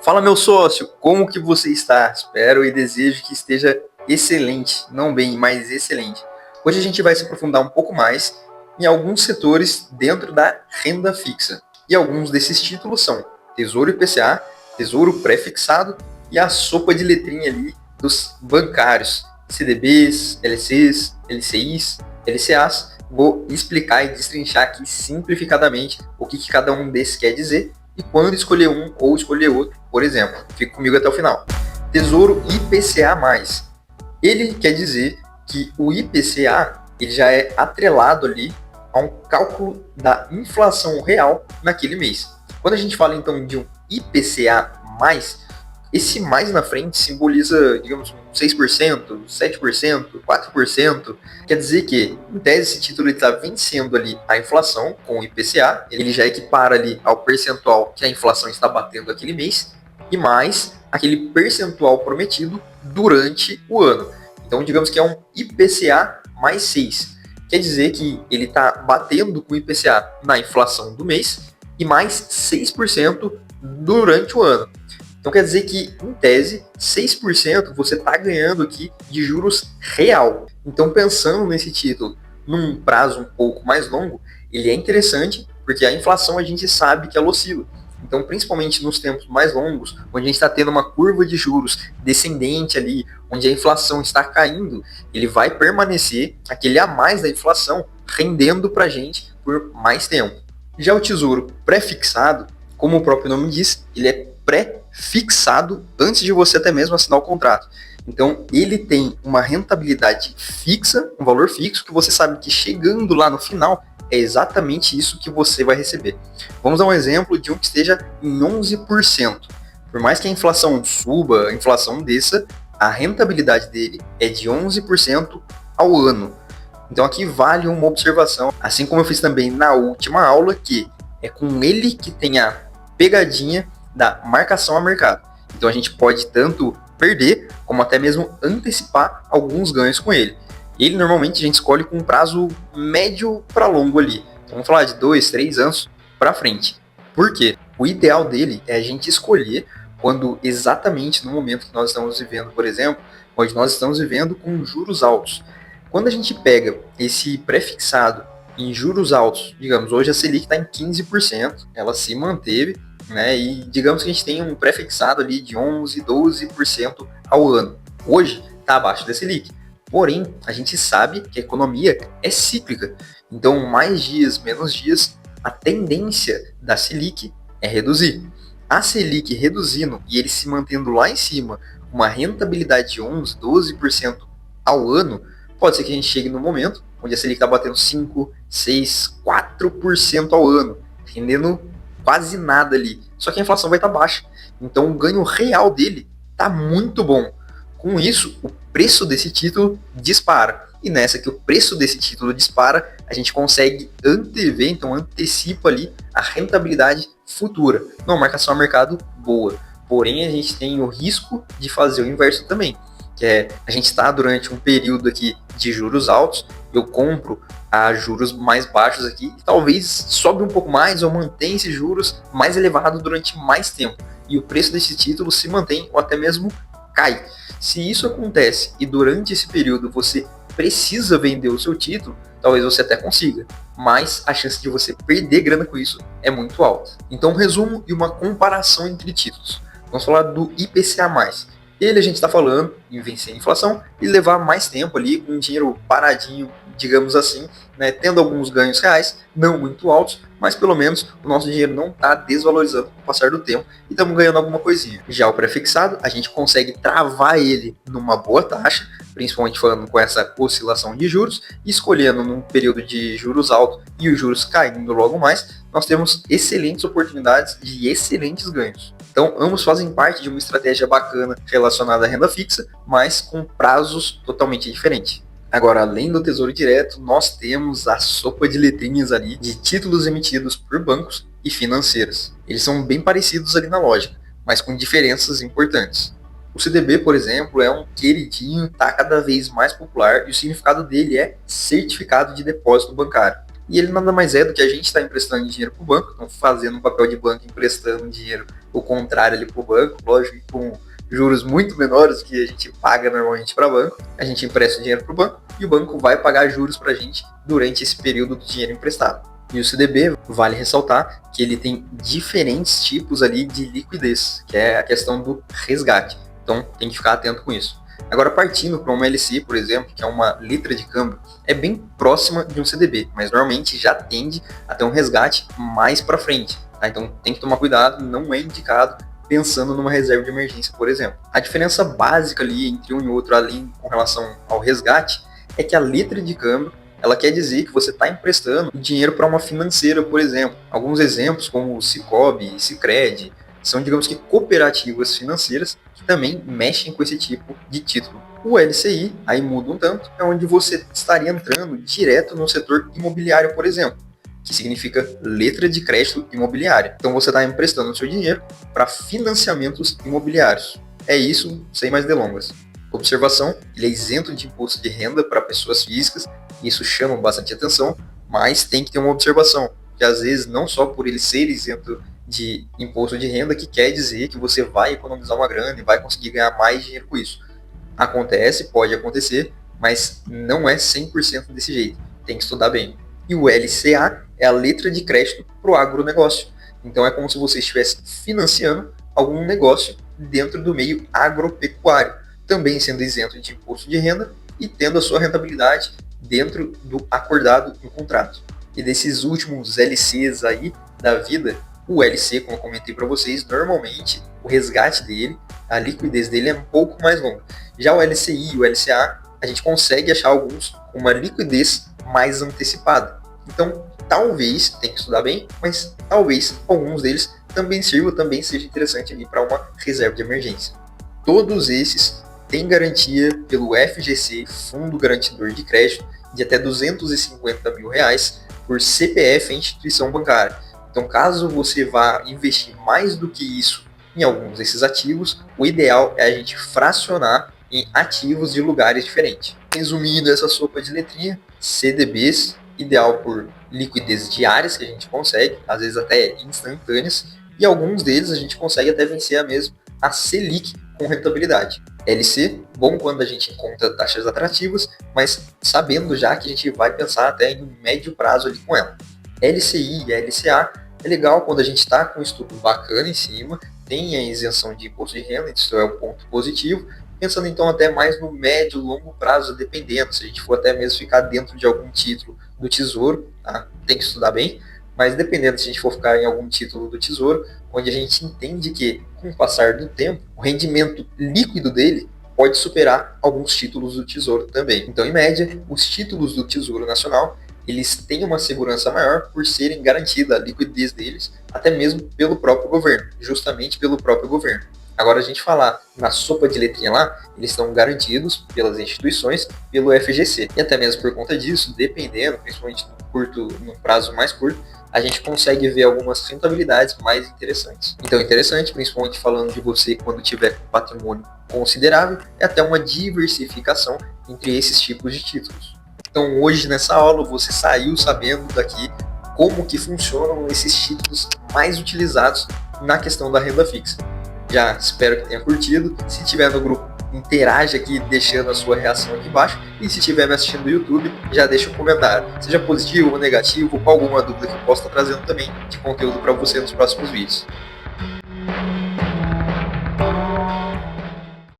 Fala, meu sócio, como que você está? Espero e desejo que esteja excelente, não bem, mas excelente. Hoje a gente vai se aprofundar um pouco mais em alguns setores dentro da renda fixa. E alguns desses títulos são Tesouro IPCA, Tesouro Pré-fixado e a sopa de letrinha ali dos bancários, CDBs, LCs, LCIs, LCAs. Vou explicar e destrinchar aqui simplificadamente o que cada um desses quer dizer e quando escolher um ou escolher outro, por exemplo. Fique comigo até o final. Tesouro IPCA+. Ele quer dizer que o IPCA ele já é atrelado ali a um cálculo da inflação real naquele mês. Quando a gente fala então de um IPCA+, esse mais na frente simboliza, digamos, 6%, 7%, 4%. Quer dizer que, em tese, esse título está vencendo ali a inflação com o IPCA. Ele já equipara ali ao percentual que a inflação está batendo aquele mês e mais aquele percentual prometido durante o ano. Então, digamos que é um IPCA mais 6. Quer dizer que ele está batendo com o IPCA na inflação do mês e mais 6% durante o ano. Então quer dizer que, em tese, 6% você está ganhando aqui de juros real. Então pensando nesse título num prazo um pouco mais longo, ele é interessante porque a inflação a gente sabe que ela oscila. Então principalmente nos tempos mais longos, onde a gente está tendo uma curva de juros descendente ali, onde a inflação está caindo, ele vai permanecer aquele a mais da inflação rendendo para a gente por mais tempo. Já o tesouro pré-fixado, como o próprio nome diz, ele é pré-fixado antes de você até mesmo assinar o contrato. Então, ele tem uma rentabilidade fixa, um valor fixo, que você sabe que chegando lá no final, é exatamente isso que você vai receber. Vamos dar um exemplo de um que esteja em 11%. Por mais que a inflação suba, a inflação desça, a rentabilidade dele é de 11% ao ano. Então, aqui vale uma observação, assim como eu fiz também na última aula, que é com ele que tem a pegadinha da marcação a mercado. Então a gente pode tanto perder, como até mesmo antecipar alguns ganhos com ele. Ele normalmente a gente escolhe com um prazo médio para longo ali. Então vamos falar de 2, 3 anos para frente. Por quê? O ideal dele é a gente escolher quando exatamente no momento que nós estamos vivendo, por exemplo, onde nós estamos vivendo com juros altos. Quando a gente pega esse pré-fixado em juros altos, digamos, hoje a Selic está em 15%, ela se manteve, né? E digamos que a gente tem um pré-fixado ali de 11, 12% ao ano. Hoje está abaixo da Selic. Porém, a gente sabe que a economia é cíclica. Então, mais dias, menos dias, a tendência da Selic é reduzir. A Selic reduzindo e ele se mantendo lá em cima, uma rentabilidade de 11, 12% ao ano, pode ser que a gente chegue no momento onde a Selic está batendo 5, 6, 4% ao ano, rendendo quase nada ali. Só que a inflação vai estar baixa. Então o ganho real dele está muito bom. Com isso, o preço desse título dispara. E nessa que o preço desse título dispara, a gente consegue antever, então antecipa ali a rentabilidade futura. Uma marcação a mercado boa. Porém, a gente tem o risco de fazer o inverso também. Que é, a gente está durante um período aqui de juros altos, eu compro a juros mais baixos aqui, e talvez sobe um pouco mais ou mantenha esses juros mais elevados durante mais tempo. E o preço desse título se mantém ou até mesmo cai. Se isso acontece e durante esse período você precisa vender o seu título, talvez você até consiga, mas a chance de você perder grana com isso é muito alta. Então, um resumo e uma comparação entre títulos. Vamos falar do IPCA+. Ele a gente está falando em vencer a inflação e levar mais tempo ali com o dinheiro paradinho, digamos assim, né, tendo alguns ganhos reais, não muito altos, mas pelo menos o nosso dinheiro não está desvalorizando com o passar do tempo e estamos ganhando alguma coisinha. Já o pré-fixado, a gente consegue travar ele numa boa taxa, principalmente falando com essa oscilação de juros, e escolhendo num período de juros altos e os juros caindo logo mais, nós temos excelentes oportunidades de excelentes ganhos. Então, ambos fazem parte de uma estratégia bacana relacionada à renda fixa, mas com prazos totalmente diferentes. Agora, além do Tesouro Direto, nós temos a sopa de letrinhas ali de títulos emitidos por bancos e financeiras. Eles são bem parecidos ali na lógica, mas com diferenças importantes. O CDB, por exemplo, é um queridinho, está cada vez mais popular e o significado dele é Certificado de Depósito Bancário. E ele nada mais é do que a gente está emprestando dinheiro para o banco, então fazendo um papel de banco, emprestando dinheiro o contrário ali para o banco, lógico que com juros muito menores do que a gente paga normalmente para banco. A gente empresta o dinheiro para o banco e o banco vai pagar juros para a gente durante esse período do dinheiro emprestado. E o CDB, vale ressaltar que ele tem diferentes tipos ali de liquidez, que é a questão do resgate. Então tem que ficar atento com isso. Agora, partindo para uma LCI, por exemplo, que é uma letra de câmbio, é bem próxima de um CDB, mas normalmente já tende a ter um resgate mais para frente. Tá? Então tem que tomar cuidado, não é indicado pensando numa reserva de emergência, por exemplo. A diferença básica ali entre um e outro, além com relação ao resgate, é que a letra de câmbio ela quer dizer que você está emprestando dinheiro para uma financeira, por exemplo. Alguns exemplos, como o Cicobi, Sicredi, são, digamos que, cooperativas financeiras que também mexem com esse tipo de título. O LCI, aí muda um tanto, é onde você estaria entrando direto no setor imobiliário, por exemplo, que significa letra de crédito imobiliária. Então você está emprestando o seu dinheiro para financiamentos imobiliários. É isso, sem mais delongas. Observação, ele é isento de imposto de renda para pessoas físicas, isso chama bastante atenção, mas tem que ter uma observação, que às vezes não só por ele ser isento de imposto de renda que quer dizer que você vai economizar uma grana e vai conseguir ganhar mais dinheiro com isso. Acontece, pode acontecer, mas não é 100% desse jeito, tem que estudar bem. E o LCA é a letra de crédito para o agronegócio. Então é como se você estivesse financiando algum negócio dentro do meio agropecuário, também sendo isento de imposto de renda e tendo a sua rentabilidade dentro do acordado no contrato. E desses últimos LCs aí da vida, o LC, como eu comentei para vocês, normalmente o resgate dele, a liquidez dele é um pouco mais longa. Já o LCI e o LCA, a gente consegue achar alguns com uma liquidez mais antecipada. Então, talvez, tem que estudar bem, mas talvez alguns deles também sirvam, também seja interessante ali para uma reserva de emergência. Todos esses têm garantia pelo FGC, Fundo Garantidor de Crédito, de até R$250 mil por CPF e instituição bancária. Então, caso você vá investir mais do que isso em alguns desses ativos, o ideal é a gente fracionar em ativos de lugares diferentes. Resumindo essa sopa de letrinha, CDBs, ideal por liquidez diárias que a gente consegue, às vezes até instantâneas, e alguns deles a gente consegue até vencer mesmo a Selic com rentabilidade. LC, bom quando a gente encontra taxas atrativas, mas sabendo já que a gente vai pensar até em médio prazo ali com ela. LCI e LCA é legal quando a gente está com um estudo bacana em cima, tem a isenção de imposto de renda, isso é um ponto positivo, pensando então até mais no médio e longo prazo, dependendo, se a gente for até mesmo ficar dentro de algum título do Tesouro, tá? Tem que estudar bem, mas dependendo se a gente for ficar em algum título do Tesouro, onde a gente entende que, com o passar do tempo, o rendimento líquido dele pode superar alguns títulos do Tesouro também. Então, em média, os títulos do Tesouro Nacional, eles têm uma segurança maior por serem garantida a liquidez deles, até mesmo pelo próprio governo, justamente pelo próprio governo. Agora, a gente falar na sopa de letrinha lá, eles estão garantidos pelas instituições, pelo FGC. E até mesmo por conta disso, dependendo, principalmente no prazo mais curto, a gente consegue ver algumas rentabilidades mais interessantes. Então, interessante, principalmente falando de você quando tiver um patrimônio considerável, é até uma diversificação entre esses tipos de títulos. Então, hoje nessa aula, você saiu sabendo daqui como que funcionam esses títulos mais utilizados na questão da renda fixa. Já espero que tenha curtido. Se tiver no grupo, interaja aqui deixando a sua reação aqui embaixo. E se estiver me assistindo no YouTube, já deixa um comentário. Seja positivo ou negativo, com alguma dúvida que eu possa estar trazendo também de conteúdo para você nos próximos vídeos.